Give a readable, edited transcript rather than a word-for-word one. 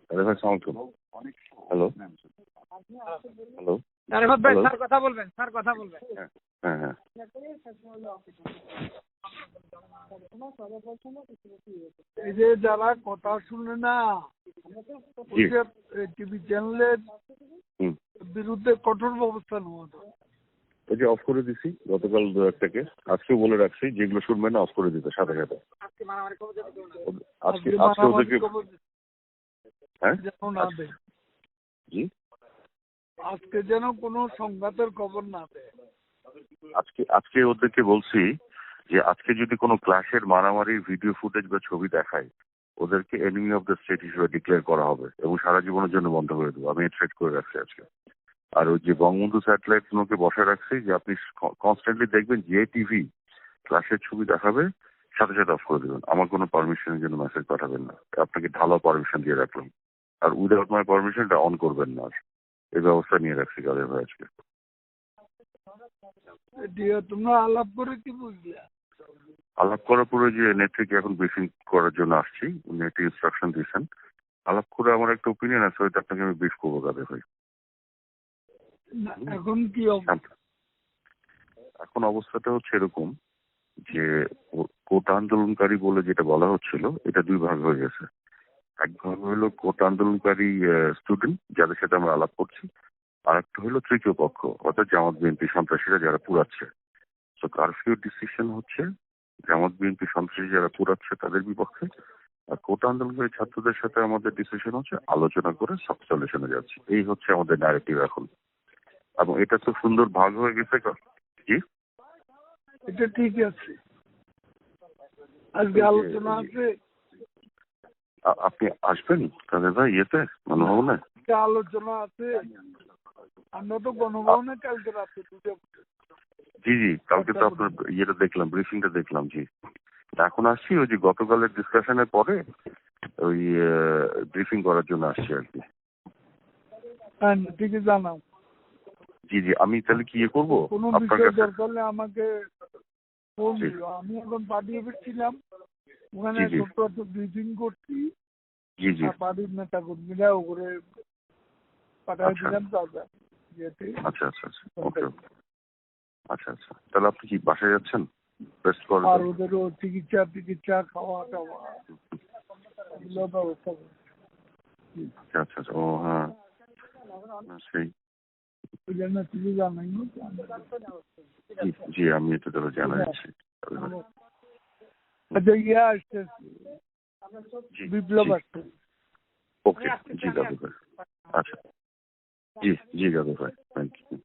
আরে ভাই সালাম আলাইকুম। হ্যালো হ্যালো আরেফাত ভাই, হ্যালো। স্যার কথা বলবেন, স্যার কথা বলবেন। হ্যাঁ হ্যাঁ এই যে যারা কথা শুনে না, জি। টিভি চ্যানেলের হুম। বিরুদ্ধে কঠোর ব্যবস্থা নেওয়া দরকার। ওই যে অফ করে দিছি গতকাল 2-1টাকে, আজকেও বলে রাখছি যেগুলো শুনবেন না অফ করে দিতে সাথে সাথে। আজকে আজকে মারামারি ওদেরকে খবর হ্যাঁ যেন না দেয়, জি আজকে যেন কোনো সংঘাতের খবর না দেয়। আজকে আজকে ওদেরকে বলছি যে আজকে যদি কোনো ক্লাসের মারামারির ভিডিও ফুটেজ বা ছবি দেখায় ওদেরকে এনিমি অফ দ্য স্টেট হিসেবে ডিক্লেয়ার করা হবে এবং সারা জীবনের জন্য বন্ধ করে দেবো। আমি থ্রেট করে রাখছি আজকে। আর ওই যে বঙ্গবন্ধু স্যাটেলাইট গুলোকে বসায় রাখছি যে আপনি কনস্ট্যান্টলি দেখবেন যে টিভি ক্লাসের ছবি দেখাবে সাথে সাথে অফ করে দেবেন। আমার কোনো পারমিশনের জন্য মেসেজ পাঠাবেন না। আপনাকে ঢালাও পারমিশন দিয়ে রাখলাম। আর উইদাউট মাই পারমিশনটা অন করবেন না। এই ব্যবস্থা নিয়ে রাখছি কাদের ভাই আজকে। তোমরা আলাপ করে কি বুঝলে? আলাপ করার পরে যে নেত্রীকে এখন ব্রিফিং করার জন্য আসছি, উনি একটা ইনস্ট্রাকশন দিয়েছেন। আলাপ করে আমার একটা ওপিনিয়ন আছে, ওইটা আপনাকে আমি ব্রিফ করবো কাদের ভাই। এখন কি এখন অবস্থাটা হচ্ছে এরকম যে কোটা আন্দোলনকারী বলে যেটা বলা হচ্ছিল এটা দুই ভাগ হয়ে গেছে। এক ভাগ হলো কোটা আন্দোলনকারী স্টুডেন্ট যাদের সাথে আমরা আলাপ করছি, আর একটা হলো তৃতীয় পক্ষ অর্থাৎ জামাত বিএনপি সন্ত্রাসীরা যারা পুরাচ্ছে। তো কারফিউ ডিসিশন হচ্ছে জামাত বিএনপি সন্ত্রাসী যারা পুরাচ্ছে তাদের বিপক্ষে, আর কোটা আন্দোলনকারী ছাত্রদের সাথে আমাদের ডিসিশন হচ্ছে আলোচনা করে সলিউশনে যাচ্ছে। এই হচ্ছে আমাদের ন্যারেটিভ এখন, এবং এটা তো সুন্দর ভাগ হয়ে গেছে। জি এটা ঠিক আছে, আজকে আলোচনা আছে। আপনি আসবেন তাদের ভাই ইয়েতে গণভবনে? আলোচনা আছে, আমরা তো গণভবনে কালকে রাতে জি জি, কালকে তো আপনার ইয়েটা দেখলাম, ব্রিফিংটা দেখলাম। জি এখন আসছি ওই যে গতকালের ডিসকাশনের পরে ওই ব্রিফিং করার জন্য আসছি আর কি। ঠিকই জানাও। জি জি, আমি তাহলে কি ইয়ে করবো কোনো আপনার বিষয় কাছে? দরকার হলে আমাকে ফোন দিও। আমি এখন পাঠিয়ে ফিরছিলাম, ওখানে জি জি ছোট্ট একটা ব্রিফিং করছি। জি জি। পার্টির নেতা কর্মীরা ওপরে পাঠিয়ে দিলাম তাদের। আচ্ছা আচ্ছা আচ্ছা, ওকে ওকে। আচ্ছা আচ্ছা, তাহলে আপনি কি বাসায় যাচ্ছেন? রেস্ট করেন। আর ওদেরও চিকিৎসা খাওয়া টাওয়া এগুলো ব্যবস্থা করছি। আচ্ছা আচ্ছা আচ্ছা, ও হ্যাঁ সেই। ওই জন্য তুমি জানাই। জি জি, আমি এটা তাহলে জানাচ্ছি। আচ্ছা, ইয়ে আসতেছে, বিপ্লব আসছে। ওকে জি দাদু ভাই। আচ্ছা জি জি দাদু ভাই, থ্যাংক ইউ।